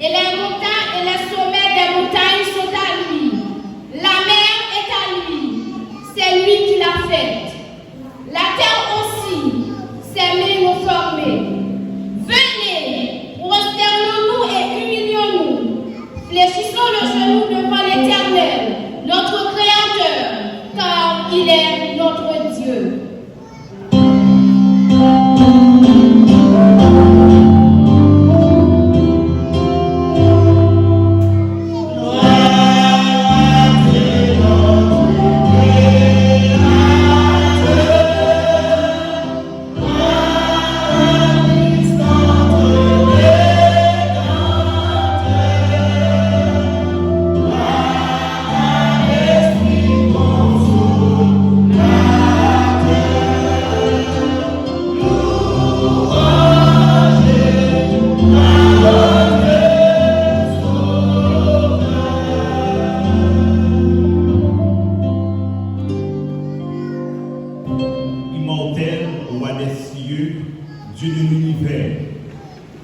et les montagnes et les sommets des montagnes sont à lui. La mer est à lui, c'est lui qui l'a faite. La terre aussi, ses mains l'ont formée. Venez, prosternons-nous et humilions-nous. Fléchissons le genou devant l'Éternel, notre Créateur, car il est notre Dieu.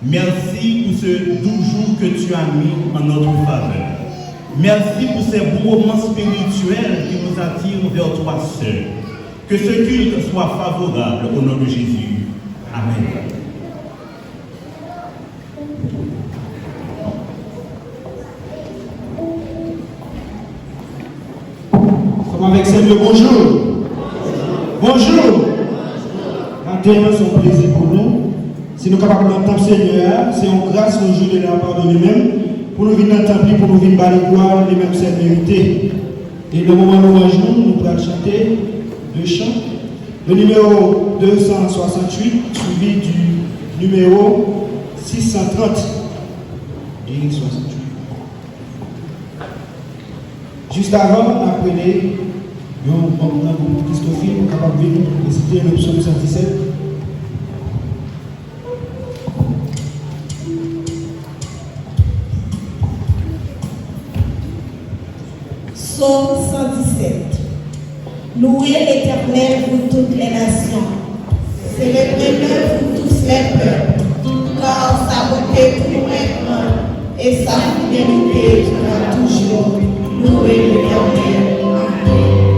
Merci pour ce doux jour que tu as mis en notre faveur. Merci pour ces moments spirituels qui nous attirent vers toi seul. Que ce culte soit favorable au nom de Jésus. Amen. Comme avec Seigneur, bonjour. Bonjour. Maintenant, c'est un plaisir pour nous. Si nous sommes capables d'entendre Seigneur, c'est une grâce au jour de la part de nous-mêmes, pour nous venir dans le temple, pour nous venir dans les gloires, les mêmes c'est mérité. Et le moment où nous pourrons chanter deux chants. Le numéro 268, suivi du numéro 630. Et 68. Juste avant, on apprenait un groupe Christophile, capable de venir réciter le psaume 117. Psaume 117. Louez l'Éternel pour toutes les nations. Célébrez-le pour tous les peuples, car sa bonté pour nous est grande et sa fidélité durera toujours. Louez l'Éternel. Amen.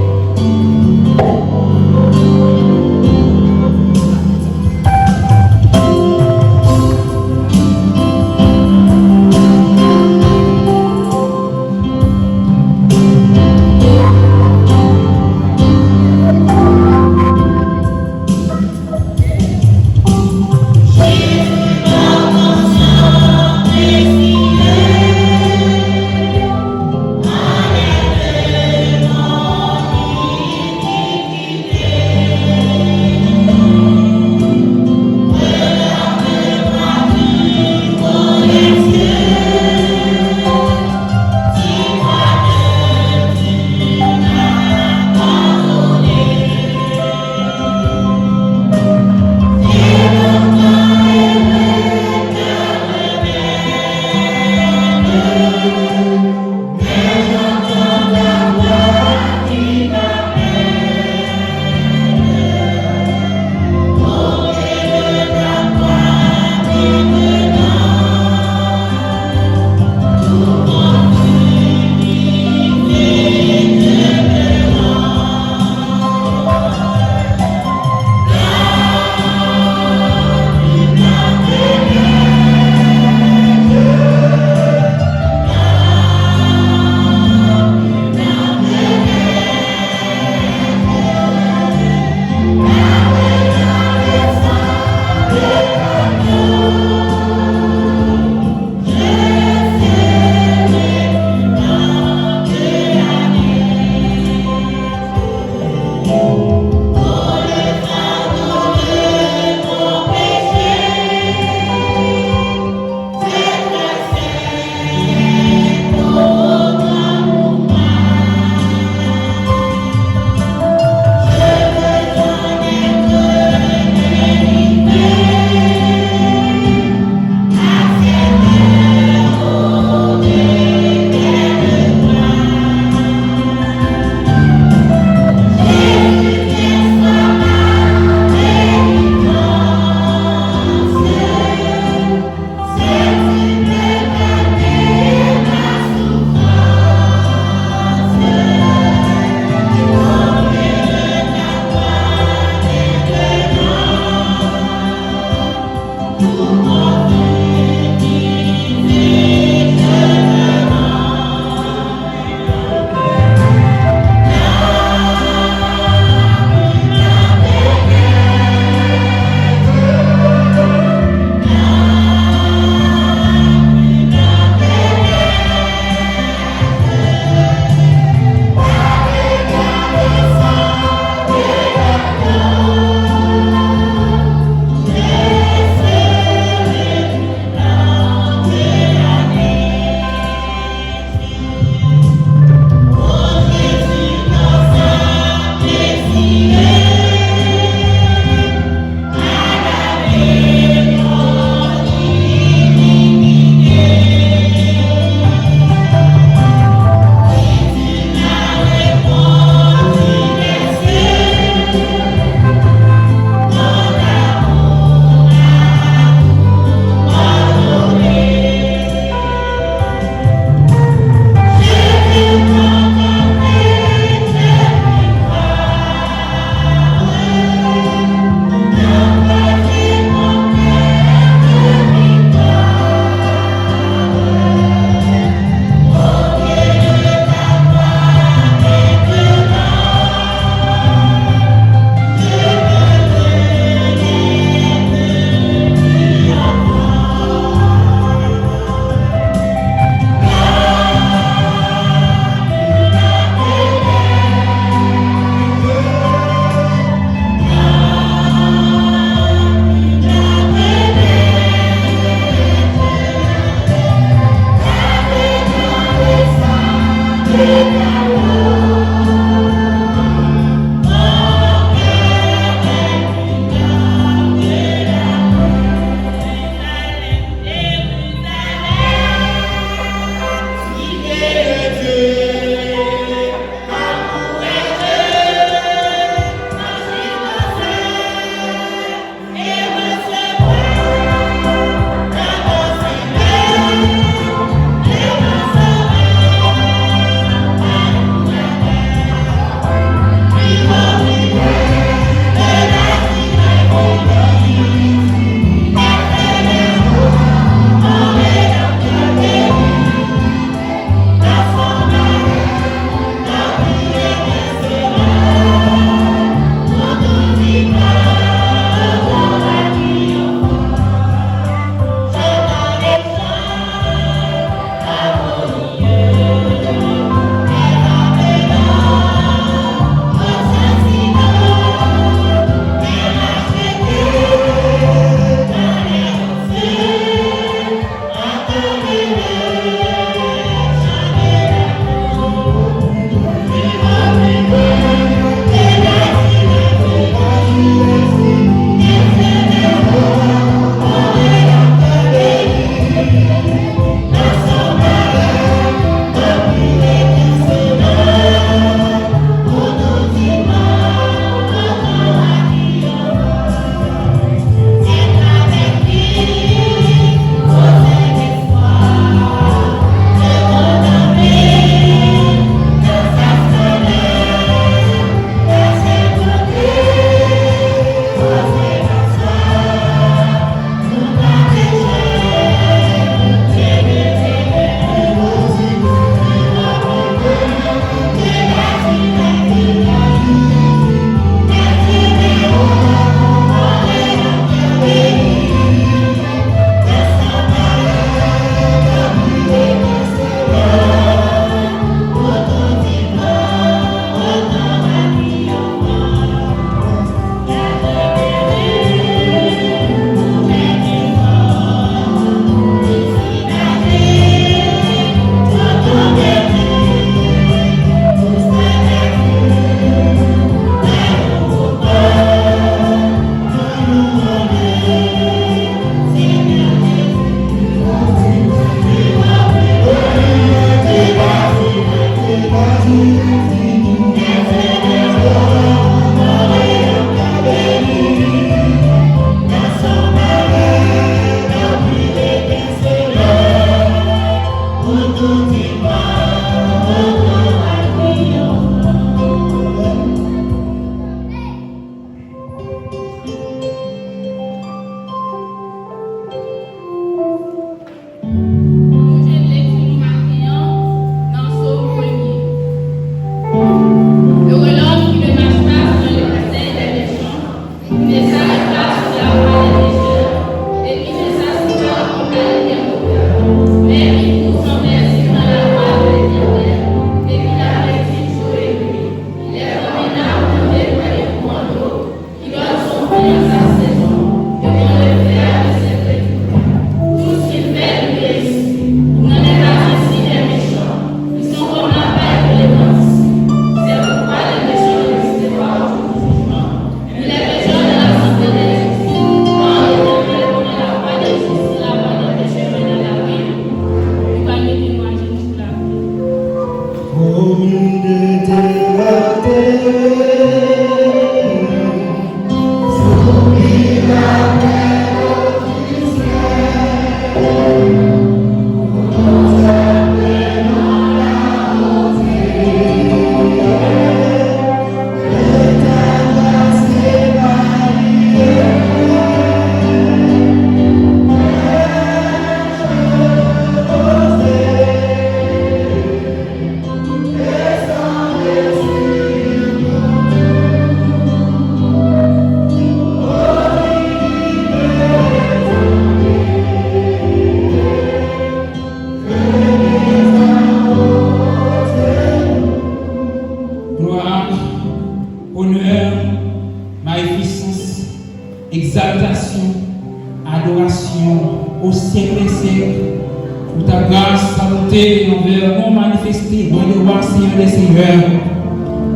grâce, sa bonté envers nous manifester dans le roi Seigneur des Seigneurs.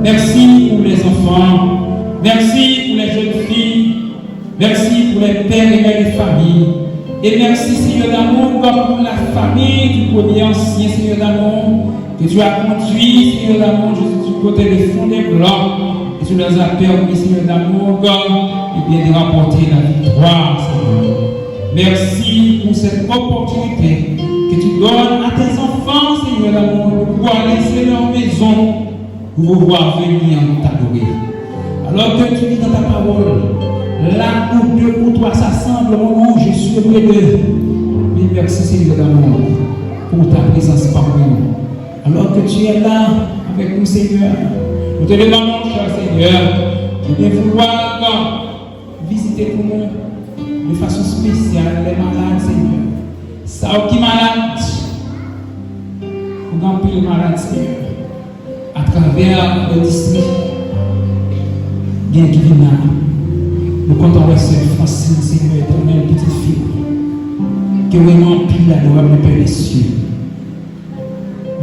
Merci pour les enfants, merci pour les jeunes filles, merci pour les pères et mères de famille. Et merci Seigneur d'amour pour la famille du premier ancien Seigneur d'amour que tu as conduit Seigneur d'amour du côté des fonds des blancs et tu leur as permis Seigneur d'amour et bien de rapporter la victoire Seigneur. Merci pour cette opportunité que tu donnes à tes enfants Seigneur d'amour pour pouvoir laisser leur maison pour pouvoir venir t'adorer. Alors que tu dis dans ta parole, là où deux ou trois s'assemblent, mon nom, je suis auprès d'eux. Mais merci Seigneur d'amour pour ta présence parmi nous. Alors que tu es là avec nous Seigneur, nous te demandons, cher Seigneur, de bien vouloir visiter pour nous de façon spéciale les malades Seigneur. Ça qui malade, pour remplir les malades Seigneur, à travers le district, bien qui vient là. Nous comptons rester Francine, Seigneur, éternel, petite fille, qui vraiment pile la gloire du Père des cieux.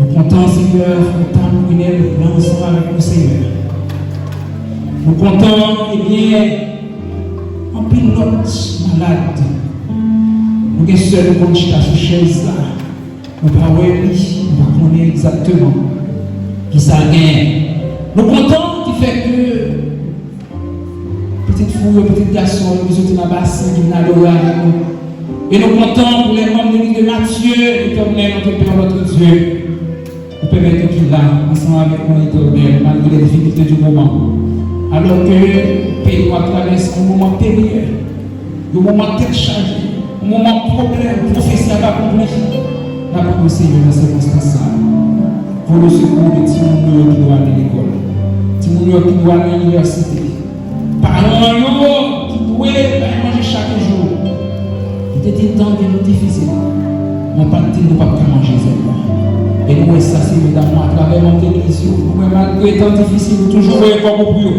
Nous comptons, Seigneur, Fontaine, Brunel, ensemble avec nous, Seigneur. Nous comptons, eh bien, en pile notre malade. Nous sommes seuls pour nous sur chaise là. Nous ne pouvons pas connaître exactement qui ça gagne. Nous comptons qui fait que petite fille, petit garçon, nous sommes dans la basse, qui viennent adorer avec nous. Et nous comptons pour les membres de l'église de Matthieu, éternel, notre Père, notre Dieu. Nous permettons qu'il là, ensemble avec nous, éternel, malgré les difficultés du moment. Alors que le pays doit traverser un moment périlleux, un moment très chargé, un moment problème, prophétie à accomplir. Là, pour nous, Seigneur, dans ces circonstances, pour le secours de Timounio qui doit aller à l'école, Timounio qui doit aller à l'université. Parlons-nous qui doit manger chaque jour. Il était temps de nous difficile. Mon père ne peut pas manger ça. Et nous, ça, c'est évidemment à travers notre église. Nous, malgré temps difficile, nous toujours voyons quoi pour vous.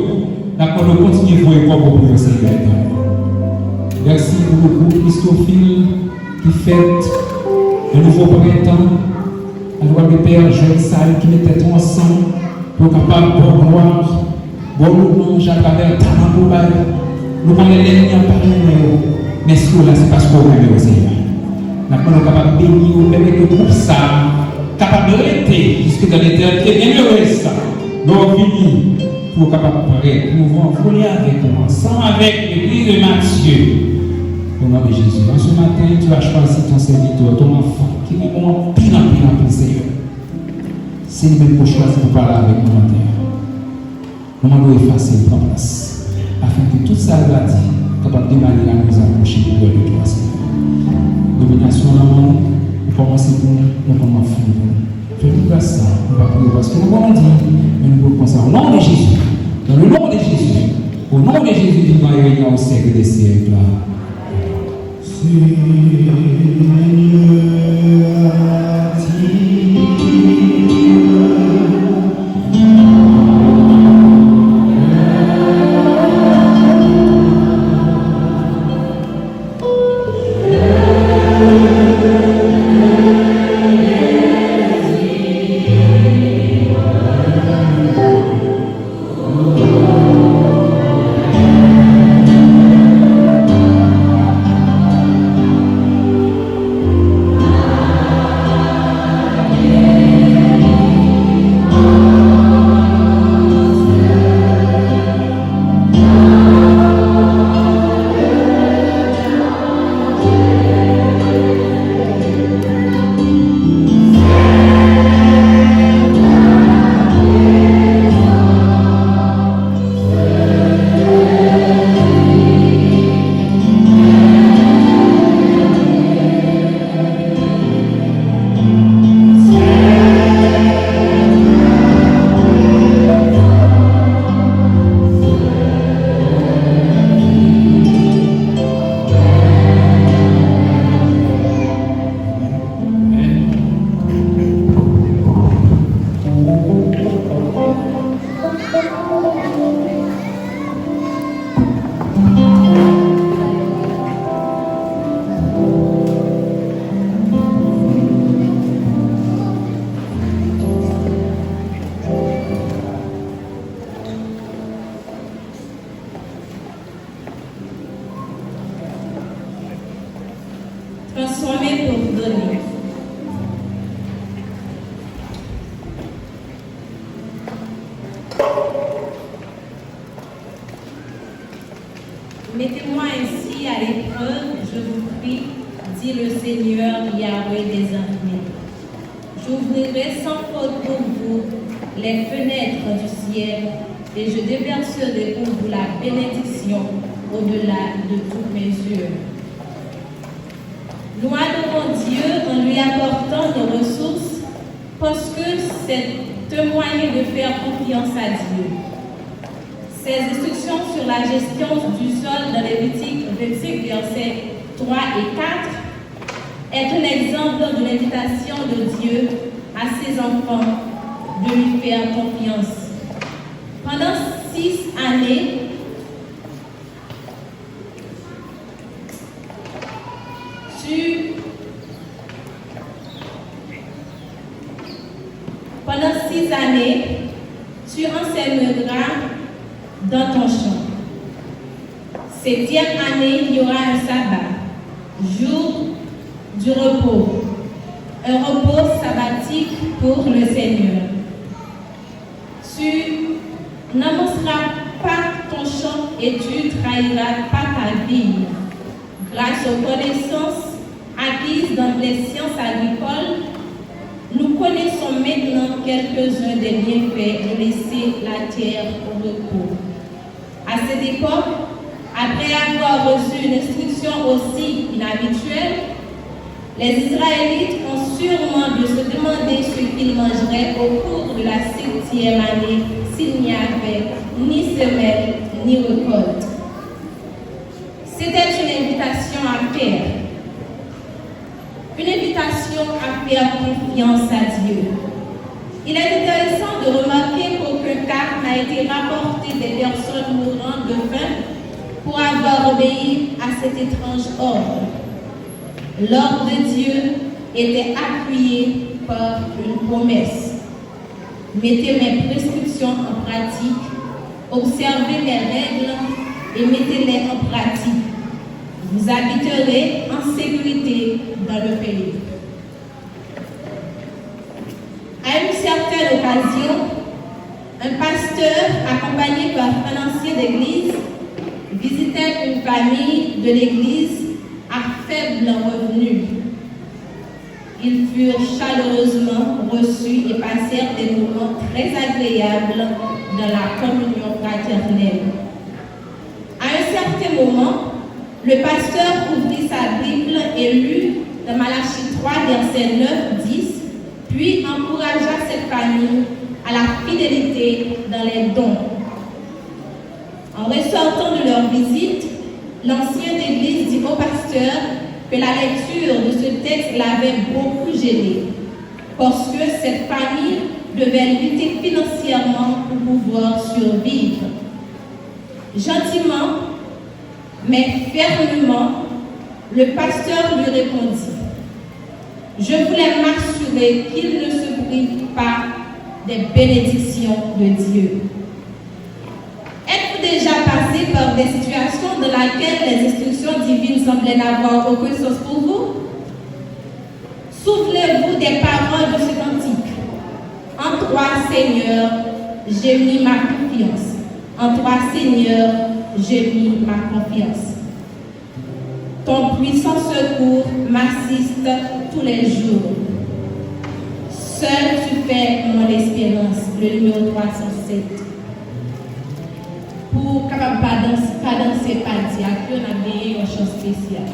D'accord, nous continuons à voir quoi pour vous, Seigneur. Merci pour le groupe Christophile qui fête un nouveau printemps. À droite de Père, jeune salle qui mettait tout ensemble pour capable de gloire. Bon, nous mangeons à travers ta main. Nous prenons les liens par nous. Mais ce là, c'est parce qu'on veut le Seigneur. Nous sommes capables de bénir, même avec le groupe ça, capable de rester, puisque dans l'éternité, bien heureux ça. Donc, fini, pour capable de parler, nous pouvons voler avec nous, ensemble avec l'église de Matthieu. Au nom de Jésus. Dans ce matin, tu as choisi ton serviteur, ton enfant, qui est vraiment pile en Seigneur. C'est lui pour choisir pour parler avec nous matin. Nous allons effacer le place, afin que tout ça va dire, capable de manière à nous approcher de toi, Seigneur. Domination dans le monde, nous commençons pour nous, nous commençons pour nous. Fais-nous grâce ça, nous allons prier parce que nous allons dire, mais nous pouvons penser au nom de Jésus. Dans le nom de Jésus, au nom de Jésus, vivant et régnant au siècle des siècles. Seigneur. Mettez-moi ainsi à l'épreuve, je vous prie, dit le Seigneur Yahweh des armées. J'ouvrirai sans faute pour vous les fenêtres du ciel et je déverserai pour vous la bénédiction au-delà de toutes mesures. Nous adorons Dieu en lui apportant nos ressources parce que c'est un moyen de faire confiance à Dieu. Ces instructions sur la gestion du sol dans Lévitique 25, versets 3 et 4 est un exemple de l'invitation de Dieu à ses enfants de lui faire confiance. Pendant 6 années, tu enseigneras dans ton champ. 7e année, il y aura un sabbat, jour du repos, un repos sabbatique pour le Seigneur. Tu n'amasseras pas ton champ et tu trahiras pas ta vigne. Grâce aux connaissances acquises dans les sciences agricoles, nous connaissons maintenant quelques-uns des bienfaits de laisser la terre au repos. À cette époque, après avoir reçu une instruction aussi inhabituelle, les Israélites ont sûrement dû se demander ce qu'ils mangeraient au cours de la 7e année s'il n'y avait ni semelle ni récolte. C'était une invitation à faire. Une invitation à faire confiance à Dieu. Il est intéressant de remarquer qu'aucun cas n'a été rapporté des personnes mourant de faim pour avoir obéi à cet étrange ordre. L'ordre de Dieu était appuyé par une promesse. Mettez mes prescriptions en pratique, observez mes règles et mettez-les en pratique. Vous habiterez en sécurité dans le pays. À une certaine occasion, un pasteur accompagné par un ancien d'église visitait une famille de l'église à faible revenu. Ils furent chaleureusement reçus et passèrent des moments très agréables dans la communion fraternelle. À un certain moment, le pasteur ouvrit sa Bible et lut dans Malachie 3, versets 9-10, puis encouragea cette famille à la fidélité dans les dons. En ressortant de leur visite, l'ancien d'église dit au pasteur que la lecture de ce texte l'avait beaucoup gêné, parce que cette famille devait lutter financièrement pour pouvoir survivre. Gentiment, mais fermement, le pasteur lui répondit: « Je voulais m'assurer qu'il ne se prive pas des bénédictions de Dieu. » Êtes-vous déjà passé par des situations dans lesquelles les instructions divines semblaient n'avoir aucun sens pour vous? Souvenez-vous des paroles de ce cantique. En toi, Seigneur, j'ai mis ma confiance. En toi, Seigneur, j'ai mis ma confiance. Ton puissant secours m'assiste tous les jours. Seul tu fais mon espérance. Le numéro 307. Pour capable pas danser, pas dire, on a gagné une chose spéciale.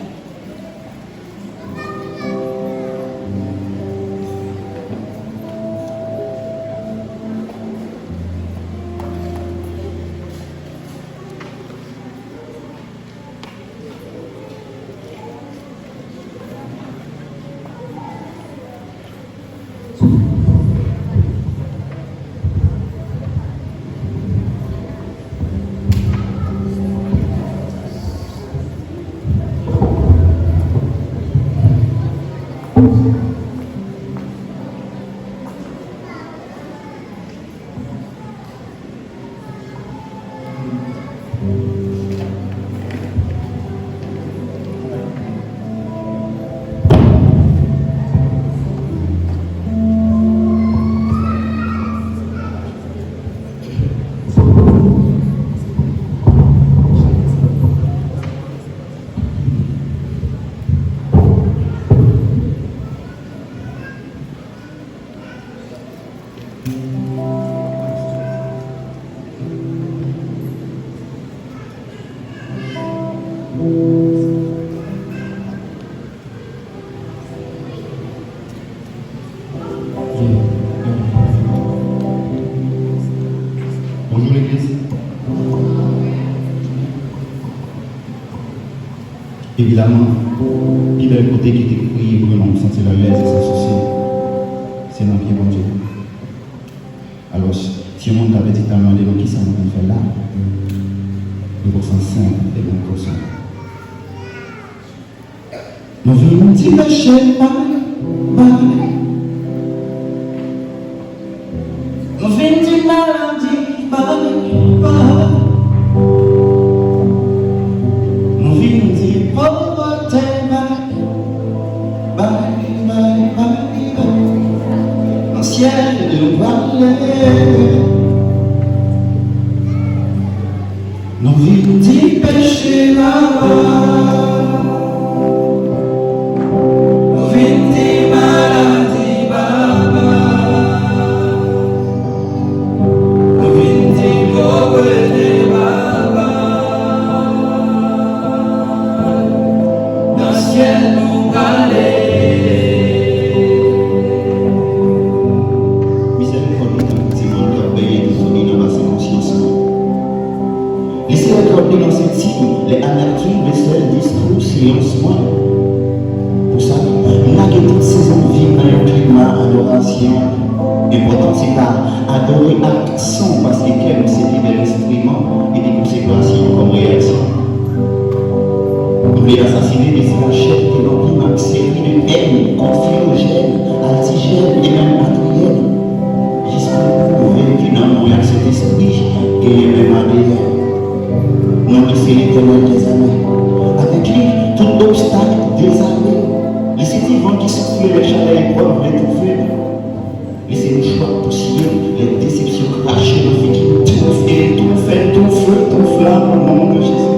Bonjour l'église. Évidemment, il y a un côté qui était crié pour nous sentir à l'aise et s'associer. C'est dans qui est bon Dieu. Alors, si on avait dit à demander qui ça nous fait là, nous sommes simples et nous sommes. Nous venons d'y lâcher, nous venons d'y maladie, nous venons d'y pauvreté, dans le ciel de vallée. Nous venons d'y péché, dans cette cible, les amertumes, les seuls discours, silencement. Pour ça, on a que toutes ces envies dans le climat, adoration. L'important, c'est d'adorer accent parce que quel c'est des instruments et des conséquences comme réaction. On peut assassiner des flèches et l'on peut série de haine, confiogène, antigène et même matériel. Jusqu'au prouver que dans mon cet esprit, qu'il y a même ADN. Nous c'est l'éternel des années. Avec lui, tout obstacle désarmé. Laissez-y vent qui souffle les chalets épreuves, les trouver. Laissez-nous choix poussière, les déceptions crachées, nos vies qui tout feu, tout flamme au nom de Jésus.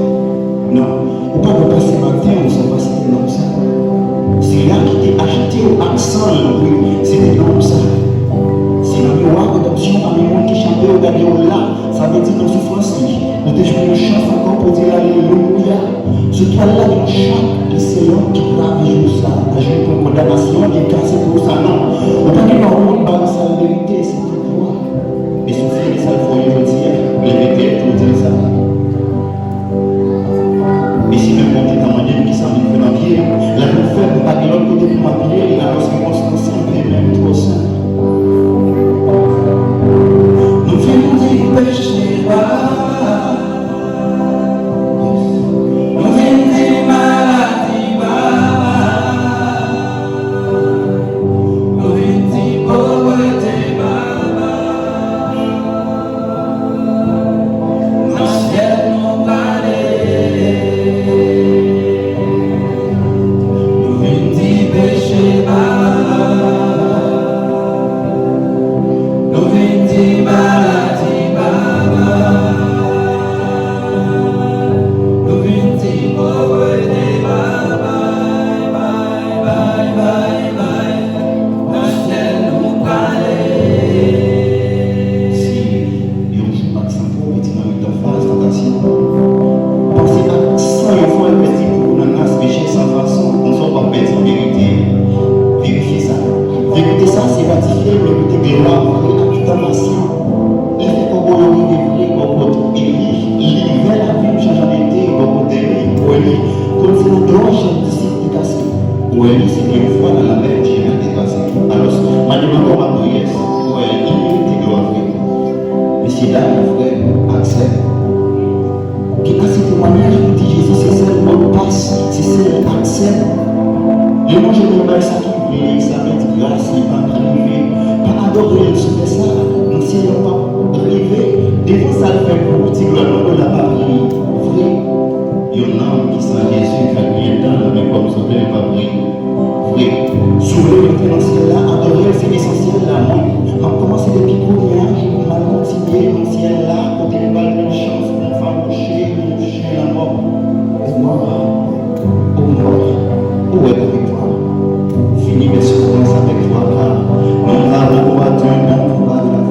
Non, ou pas de passer matin, on ne s'en passe comme ça. C'est là qui t'est acheté au accent, oui, c'était comme ça. C'est dans le roi d'adoption, dans le monde qui chantait au gagné au là, ça veut dire dans souffrance. Nous te jouons une chance encore pour dire Alléluia. Ce toit-là, une chaque essayant qui grave joue ça. La jeune pour condamnation, qui est cassé pour ça. Non, on ne peut pas nous parler de sa vérité, c'est tout droit. Et souffrir, ça, il faut le dire. Les vérités, pour dire ça. Et si même on est dans mon Dieu qui s'en vient dans pied, la nous fait pas de l'autre côté pour m'appuyer, la lorsque on se concentre, même trop simple. Nous venons d'y pécher, Fini mes souffrances avec toi, car mon amour a Dieu, mon combat de la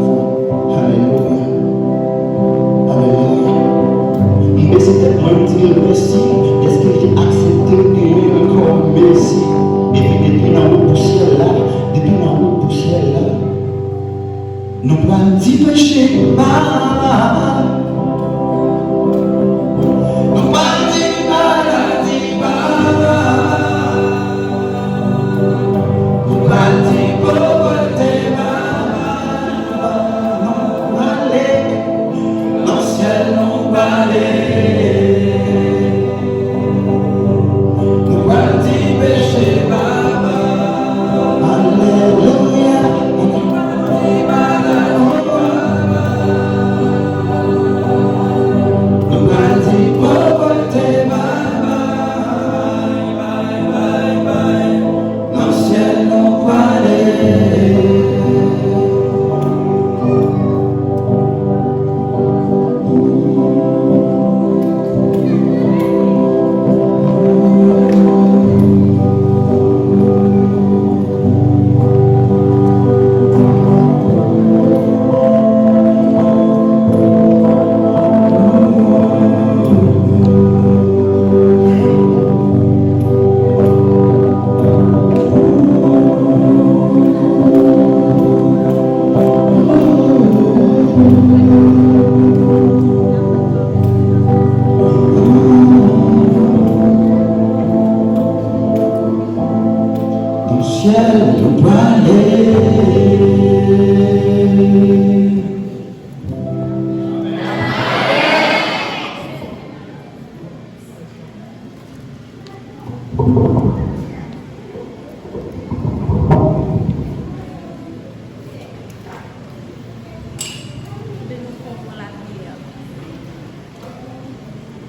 nous prenons 10 péchés,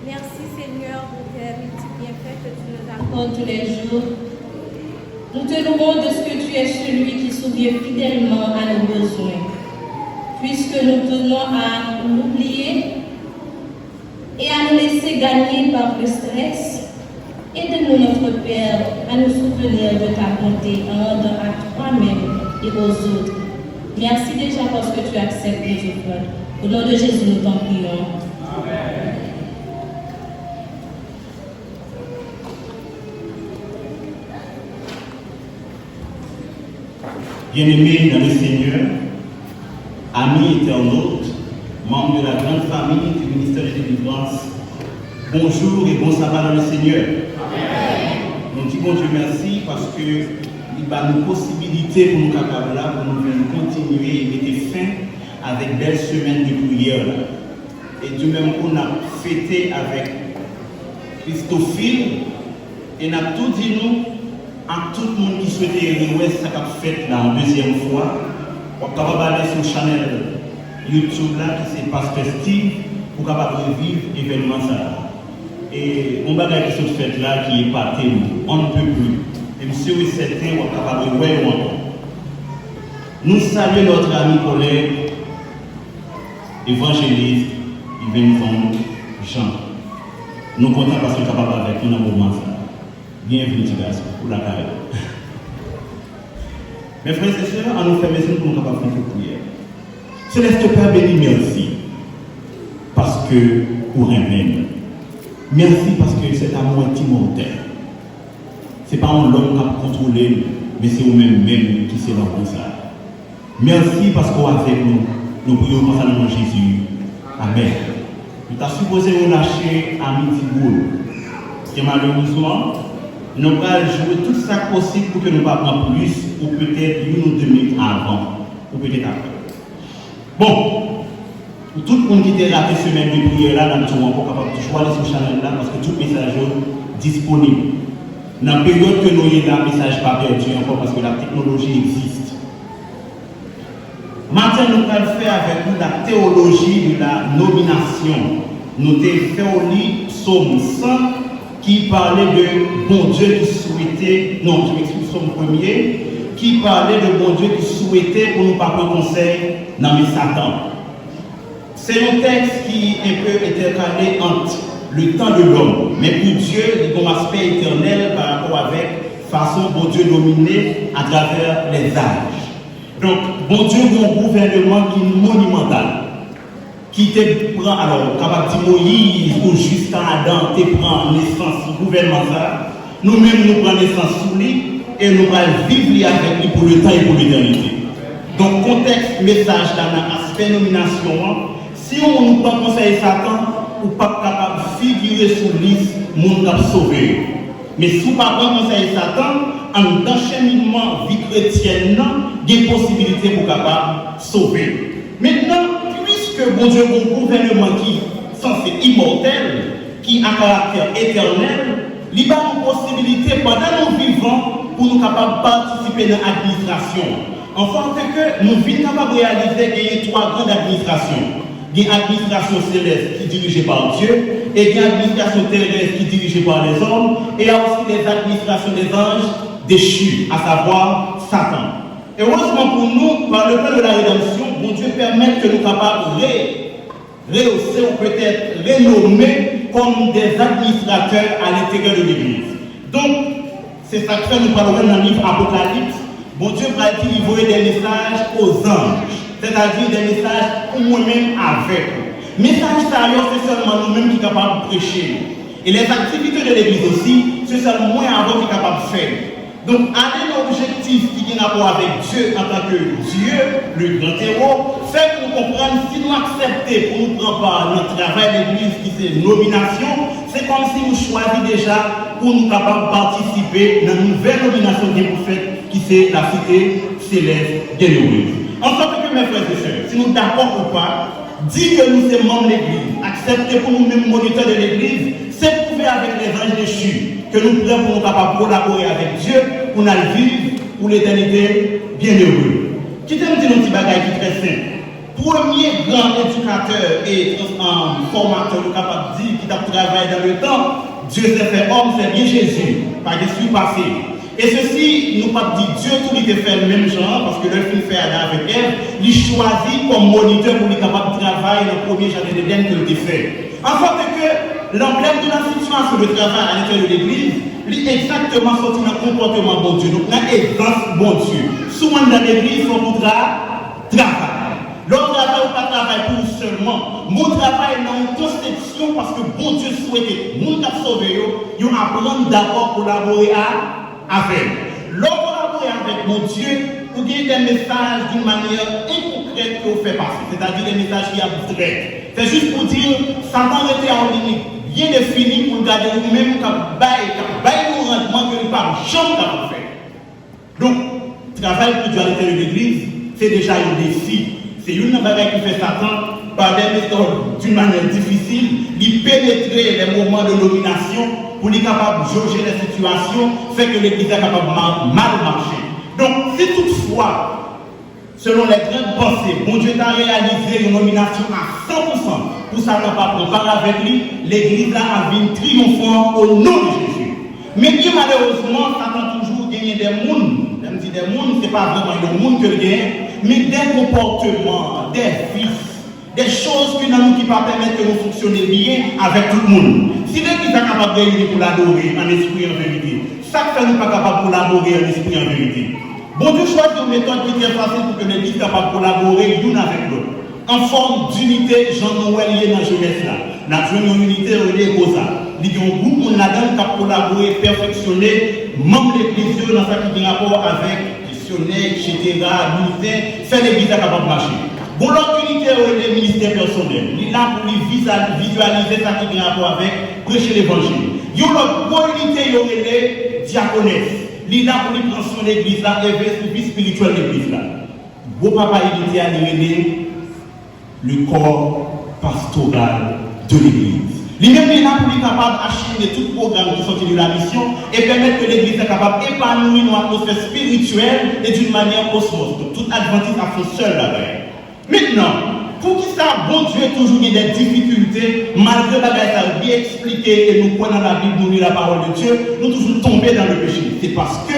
Merci Seigneur pour tes bienfaits que tu nous accordes tous les jours. Nous te louons de ce que tu es celui qui souvient fidèlement à nos besoins. Puisque nous tenons à l'oublier et à nous laisser gagner par le stress, aide-nous notre Père à nous souvenir de ta bonté en rendant à toi-même et aux autres. Merci déjà parce que tu acceptes nos offrandes. Au nom de Jésus, nous t'en prions. Amen. Bien-aimés dans le Seigneur, amis internautes, membres de la grande famille du ministère de délivrance, bonjour et bon sabbat dans le Seigneur. Amen. Nous disons Dieu merci parce que il va nous possibilité pour nous capables là, pour nous continuer et mettre fin avec belle semaine de prière. Et du même coup, on a fêté avec Christophile et on a tout dit nous. À tout le monde qui souhaitait renouer ça qu'a fait la deuxième fois, on est capable d'aller sur le channel YouTube là, qui c'est Pasteur Steve, pour capable revivre l'événement ça. Et on va regarder cette fête là qui est partie, on ne peut plus. Et monsieur est certain, on est capable de voir encore. Nous saluons notre ami collègue, évangéliste, Yves Jean. Nous sommes contents parce qu'il est capable avec nous dans le moment ça. Bienvenue, petit garçon, pour la carrière. Mes frères et sœurs, on nous fait besoin pour nous capables de faire une prière. Céleste Père béni, merci. Parce que pour un même. Merci parce que c'est à moitié mortel. Ce n'est pas un homme qui a contrôlé, mais c'est vous-même qui s'est dans tout ça. Merci parce qu'avec nous, nous prions comme ça dans Jésus. Amen. Nous t'as supposé nous lâcher à midi boule. Et malheureusement, nous allons jouer tout ça possible pour que nous ne prenions pas plus, ou peut-être une ou 2 minutes avant, ou peut-être après. Bon, pour tout le monde qui a raté cette semaine de prière là, nous sommes encore capables de aller sur ce channel là parce que tout message est disponible. Dans la période que nous avons là, le message n'est pas perdu encore parce que la technologie existe. Maintenant, nous allons faire avec nous la théologie de la nomination. Nous avons fait au lit Psaume 100. Qui parlait de bon Dieu qui souhaitait, non, je m'explique, Psaume 1er, qui parlait de bon Dieu qui souhaitait pour nous pas prendre conseil dans les Satan. C'est un texte qui un peu intercalé entre le temps de l'homme, mais pour Dieu, il y a un aspect éternel par rapport avec façon bon Dieu dominer à travers les âges. Donc, bon Dieu a un gouvernement qui est monumental. Qui te prend, alors, capable de Moïse ou jusqu'à Adam, te prend naissance sur le gouvernement ça, nous-mêmes nous prenons naissance sur lui et nous allons vivre avec lui pour le temps et pour l'éternité. Donc, compte contexte message dans l'aspect nomination, si on nous prend conseil Satan, ou pas capable de figurer sur liste, monde a sauvé. Mais si vous pas prendre conseil Satan, en enchaînement vie chrétienne, il y a des possibilités pour capable de sauver. Maintenant, puisque bon Dieu a un gouvernement qui est censé immortel, qui a un caractère éternel, il y a une possibilité pendant nos vivants pour nous capables de participer dans l'administration. En fait que nous sommes capables de réaliser qu'il y a trois grandes administrations. Il y a l'administration céleste qui est dirigée par Dieu, et il y a l'administration terrestre qui est dirigée par les hommes, et il y a aussi les administrations des anges déchus, à savoir Satan. Et heureusement pour nous, par le plan de la rédemption, bon Dieu permet que nous soyons capables de rehausser ou peut-être renommer comme des administrateurs à l'intérieur de l'Église. Donc, c'est ça que fait nous parlons dans le livre Apocalypse. Bon Dieu va délivrer des messages aux anges, c'est-à-dire des messages pour nous-mêmes avec eux. Messages sérieux, c'est seulement nous-mêmes qui sommes capables de prêcher. Et les activités de l'Église aussi, c'est seulement moi avant qui est capable de faire. Donc, un des objectifs qui a rapport avec Dieu en tant que Dieu, le grand héros, fait que nous comprenions si nous acceptons pour nous prendre part dans notre travail d'église qui c'est nomination, c'est comme si nous choisissons déjà pour nous capables de participer dans une nouvelle nomination qui est faite, qui c'est la cité céleste de l'Église. En tant que mes frères et sœurs, si nous sommes d'accord ou pas, dire que nous sommes membres de l'Église, accepter pour nous-mêmes moniteurs de l'Église, c'est prouver avec les anges déchus que nous prenons pour nous capables de collaborer avec Dieu pour nous vivre pour l'éternité bien heureux. Qui t'aime dire un petit bagage qui est très simple. Premier grand éducateur et formateur capable de dire qui a travaillé dans le temps, Dieu s'est fait homme, c'est bien Jésus, par Jésus passé. Et ceci, nous pas dit Dieu tout il fait le même genre, parce que le film fait Adam avec elle, il choisit comme moniteur pour lui capable de travailler le premier jardin d'Éden que il fait. En sorte que l'emblème de la situation de travail à l'intérieur de l'Église, il est exactement sorti dans le comportement bon Dieu. Donc, dans l'aisance bon Dieu. Souvent dans l'Église, on voudra travailler. L'autre travail ou pas travail pour seulement. Mon travail dans une conception parce que bon Dieu souhaitait, mon a sauvé, il apprendre d'abord collaborer avec. L'autre collaborer avec mon Dieu, pour gagner des messages d'une manière inconcrète que vous faites passer. C'est-à-dire des messages qui abstraits. C'est juste pour dire, Satan était en limite bien défini pour garder nous-mêmes comme bail nous rendement que nous ne pouvons jamais faire. Donc, travail pour Dieu à l'intérieur de l'Église, c'est déjà un défi. C'est une bagaille qui fait Satan par des méthodes d'une manière difficile, il pénétrer les moments de nomination pour être capable de jauger les situations, fait que l'Église est capable de mal marcher. Donc, si toutefois, selon les grandes pensées, bon Dieu a réalisé une nomination à 100%, pour ça qu'on va prendre avec lui, l'Église a vu triomphant au nom de Jésus. Mais malheureusement, ça a toujours gagné des mondes. Je dis des mondes, ce n'est pas vraiment le monde que le gagne, mais des comportements, des vices, des choses que nous qui ne permettent que nous fonctionnions bien avec tout le monde. Si l'Église est capable de réunir pour l'adorer en esprit et en vérité, ça fait nous pas capable de collaborer en esprit et en vérité. Bon Dieu choisit une méthode qui est facile pour que l'Église soit capable de collaborer l'une avec l'autre. En forme d'unité, Jean-Noël lié dans la jeunesse là. Nous avons une unité reliée aux arts. Nous avons beaucoup de gens qui ont collaboré, perfectionné, membres de l'Église dans ce qui a rapport avec questionnaire, etc., ministère, faire l'Église capable de marcher. Bon, l'autre unité est le ministère personnel. Il est là pour visualiser ce qui a rapport avec prêcher l'évangile. Il y a l'autre unité, il y a les diaconesses. Il est là pour prendre son église là, et le vie spirituel de l'église là. Vos papa unité a le corps pastoral de l'église. Lui-même est là pour être capable d'acheminer tout programme qui sortit de la mission et permettre que l'église soit capable d'épanouir nos atmosphères spirituelles et d'une manière osmose. Donc tout adventiste a fait seul là-bas. Maintenant, pour qui ça, bon Dieu toujours eu des difficultés, malgré la bagaille bien expliqué et nous prenons dans la Bible, nous lisons la parole de Dieu, nous toujours tombés dans le péché. C'est parce que,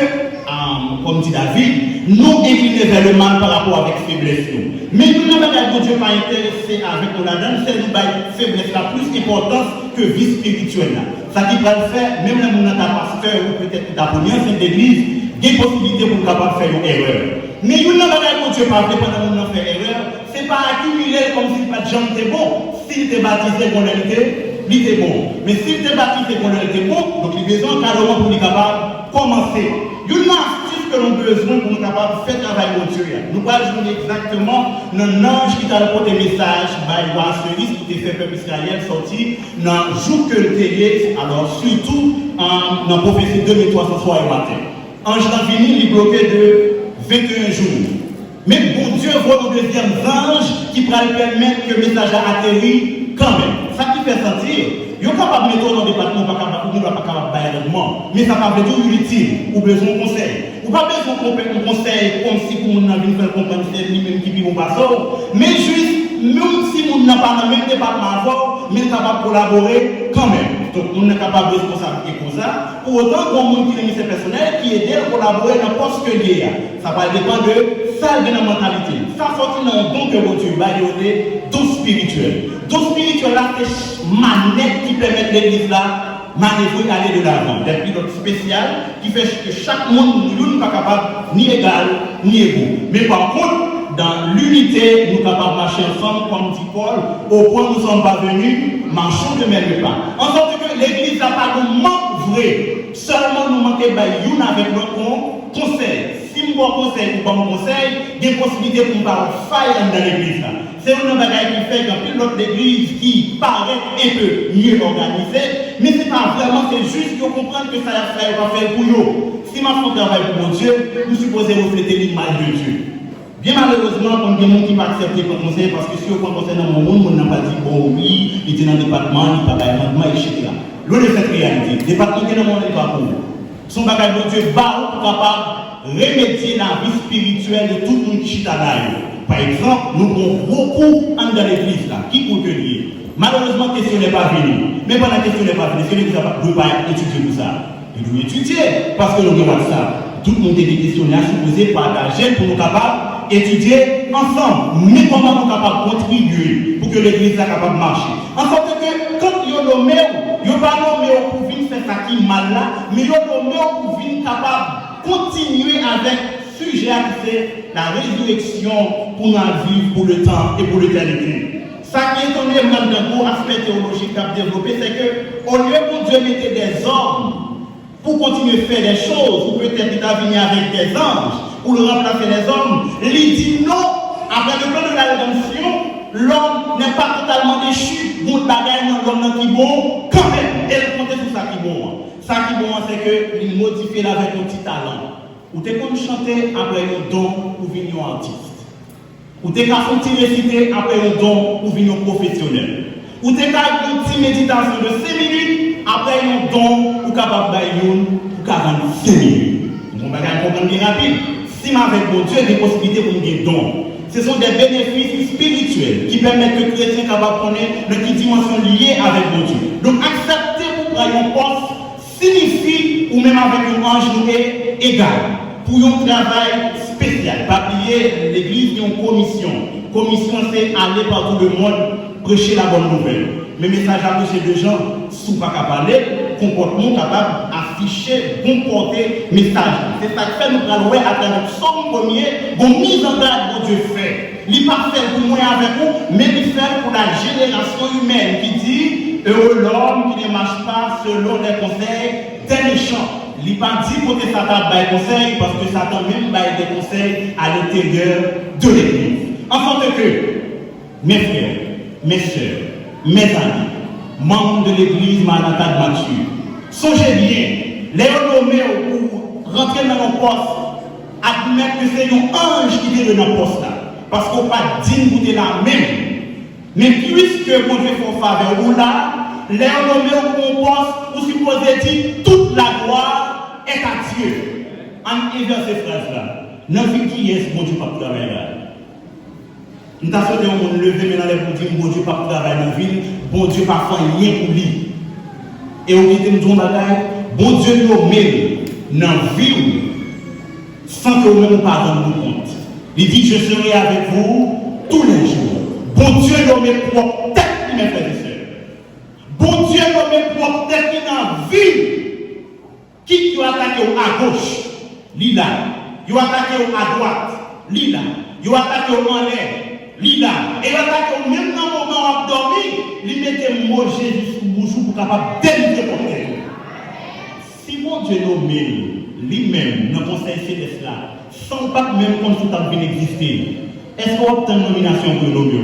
comme dit David, nous inclinons vers le mal par rapport avec faiblesse. Mais nous n'avons pas Dieu pas intéressé avec nous là-dedans, c'est nous faiblesse la plus importante que vie spirituelle. Ça qui va le faire, même les gens qui pasteur ou peut-être d'abonner à cette église, il y a des possibilités pour capable faire une erreur. Mais nous n'avons pas Dieu pas fait pendant que nous avons fait erreur. Ce n'est pas accumuler comme si pas de gens étaient bons. S'il était baptisé pour l'était, il était bon. Mais s'il était baptisé pour l'était bon, donc il a besoin carrément pour être capable de commencer. Une astuce que que nous avons besoin pour nous capables de faire travail de Dieu. Nous allons jouer exactement dans l'ange qui t'a apporté le message, il va ce risque qui fait peuple Israël sortir dans le jour que le télé, alors surtout dans la prophétie 2300 soir et matin. Ange n'a fini, il bloqué de 21 jours. Mais bon Dieu voit le deuxième ange qui va permettre que le message a atterri quand même. Ça qui fait sentir. Vous êtes capable de mettre dans le département, pas capable de faire mais ça va être utile, ou besoin de conseil. Ou pas besoin de conseil comme si vous n'avez pas fait comprendre que c'est lui-même qui vit au passage, mais juste, même si vous n'avez pas dans le même département avant, mais ça va collaborer quand même. Donc, on est capable de responsabiliser comme ça. Pour autant, il y a un monde qui est ministère personnel qui aide à collaborer dans le poste que il y a. Ça va dépendre de ça, de la mentalité. Ça sortit dans le don que votre Dieu va donner, don spirituel. Don spirituel là, c'est manette qui permet l'église là manœuvrer aller de l'avant. Des pilotes spéciaux qui fait que chaque monde n'est pas capable, ni égal, ni égaux. Mais par contre, dans l'unité, nous sommes capables de marcher ensemble, comme dit Paul, au point où nous sommes parvenus, marchons de même pas. En sorte que l'église n'a pas de manque vrai. Seulement nous manquons une avec notre conseil. Si nous avons conseil ou pas mon conseil, il y a des possibilités pour nous faire faille dans l'église. C'est un bagage qui fait qu'un l'autre église qui paraît un peu mieux organisée, mais ce n'est pas vraiment, c'est juste qu'on comprenne que ça va faire pour nous. Si ma femme travaille pour mon Dieu, nous supposons refléter l'image de Dieu. Bien malheureusement, on a des gens qui ne pas accepter comme conseil parce que si on conseille dans mon monde, on n'a pas dit bon oui, il était dans le département, il n'est pas dans le etc. L'eau de cette réalité, le département qui est dans mon monde n'est pas pour vous. Son bagage de Dieu va pour capable remédier la vie spirituelle de tout le monde qui chita là. Par exemple, nous avons beaucoup dans l'église là, qui peut tenir. Malheureusement, la question n'est pas venue. Mais pendant la question n'est pas venue, c'est l'église ne doit pas étudier tout ça. Il doit étudier parce que nous avons ça. Tout le monde est des questionnaires supposés partager pour nous capables d'étudier ensemble. Mais comment nous sommes capables de contribuer pour que l'église soit capable de marcher. En sorte que quand nous nommé, nous ne pas nommé pour venir faire ça qui mal là, mais nous nommé pour venir capable continuer avec sujet c'est la résurrection pour la vie, pour le temps et pour l'éternité. Ça qui est étonné dans le aspect théologique qu'a développé, c'est que au lieu que Dieu mettait des hommes pour continuer à faire des choses, ou peut-être il a venu avec des anges, pour le remplacer les hommes, il dit non, après le plan de la rédemption, l'homme n'est pas totalement déchu, bon bagaille dans l'homme qui est bon, quand même, elle compte sur ça qui est bon. Ça qui est bon, c'est qu'il modifie avec un petit talent. Ou t'es comme chanter après un don pour venir un artiste. Ou t'es comme réciter après un don pour venir un professionnel. Ou t'es comme une petite méditation de 5 minutes après un don pour capable pour 45 minutes. Mon bagage comprendre bien rapide. Si avec mon Dieu, des possibilités pour nous don. Ce sont des bénéfices spirituels qui permettent que le chrétien capable de connaître dans quelle dimension liée avec mon Dieu. Donc accepter pour prendre un poste signifie, ou même avec un ange, nous est égal. Pour un travail spécial. Pas oublier, l'église a une commission. Commission, c'est aller partout le monde prêcher la bonne nouvelle. Mais message à prêcher de gens, sous pas qu'à parler, comportement capable d'afficher, bon porter message. C'est ça que fait nous parler à travers son premier, bon mise en garde que Dieu fait. Il n'est pas fait pour moi avec vous, mais il fait pour la génération humaine qui dit heureux l'homme qui ne marche pas selon les conseils des méchants. Il n'est pas dit que Satan baille conseil parce que Satan même baille des conseils à l'intérieur de l'église. En sorte que, mes frères, mes soeurs, mes amis, membres de l'église Maranatha de Matthieu, songez bien, les renommés pour rentrer dans nos postes, admettre que c'est un ange qui est dans nos postes là. Parce qu'on n'a pas digne vous de la même. Mais puisque mon Dieu fait faveur ou là, les renommés pour un poste, vous supposez dire toute la gloire est à Dieu. En éveillant ces phrases-là, dans la vie qui est, mon Dieu, pas pour travailler là. Nous avons souhaité on lever maintenant les pour dire, bon Dieu, pas pour travailler dans la ville, bon Dieu, pas faire rien pour lui. Et on dit, nous disons, bon Dieu, nous met dans la vie sans que nous ne pas rendre compte. Il dit, je serai avec vous tous les jours. Bon Dieu, nous met propre tête, mes frères et sœurs. Bon Dieu, nous met propre tête qui dans la vie. Qui a attaqué à gauche, lila. Il a attaqué à droite, lila. Il a attaqué en l'air, lila. Et il a attaqué même dans le moment où il a dormi, il mettait manger jusqu'au bouchou pour capable délivrer pour elle. Si mon Dieu nous met lui-même, dans le conseil céleste là, sans pas même comme si ça devait exister, est-ce qu'on obtient une nomination pour nommer?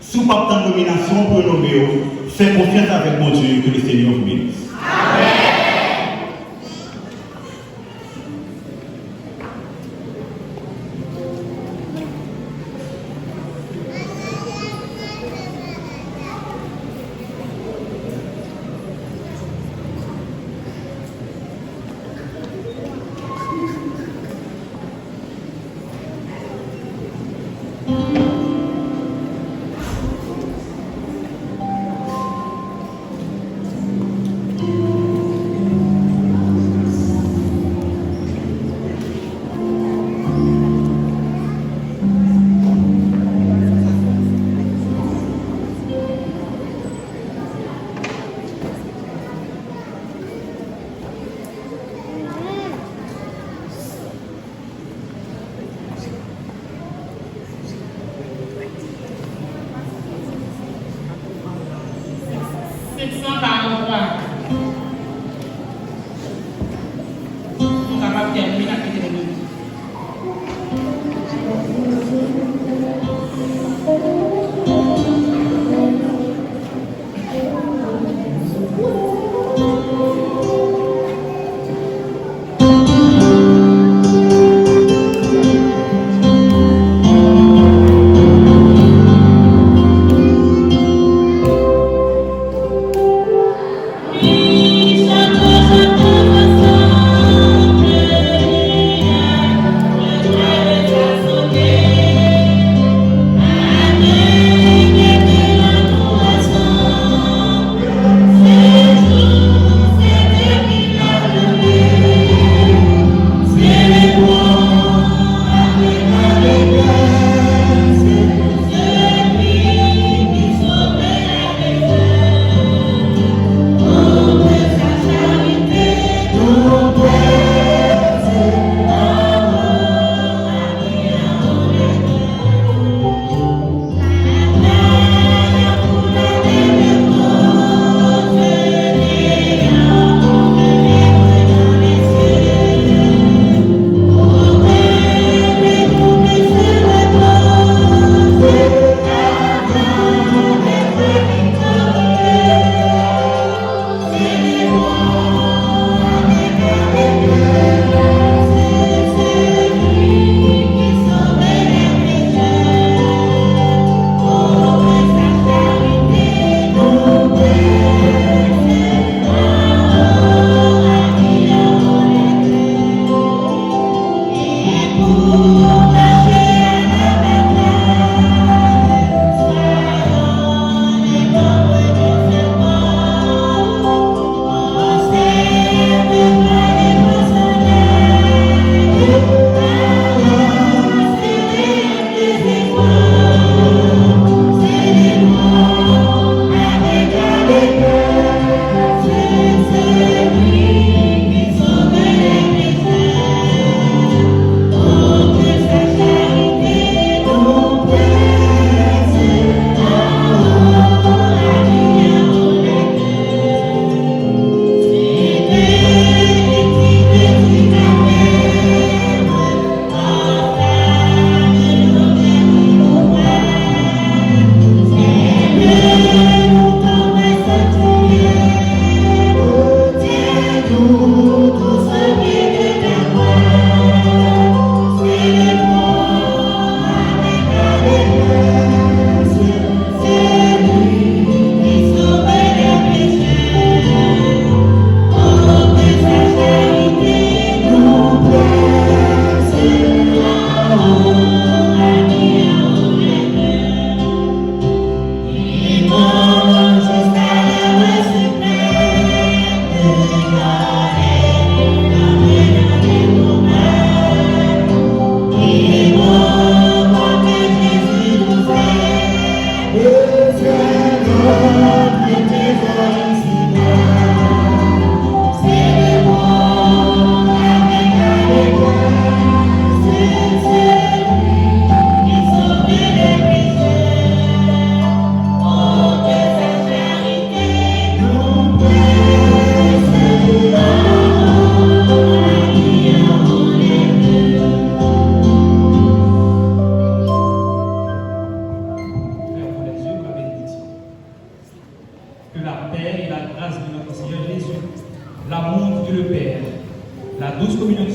Si on pas obtient une nomination pour nommer, fais confiance avec mon Dieu que le Seigneur vous bénisse. Amen.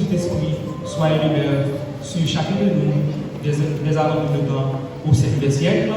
Saint-Esprit soit et demeure sur chacun de nous, des alentours de temps, au siècle des siècles.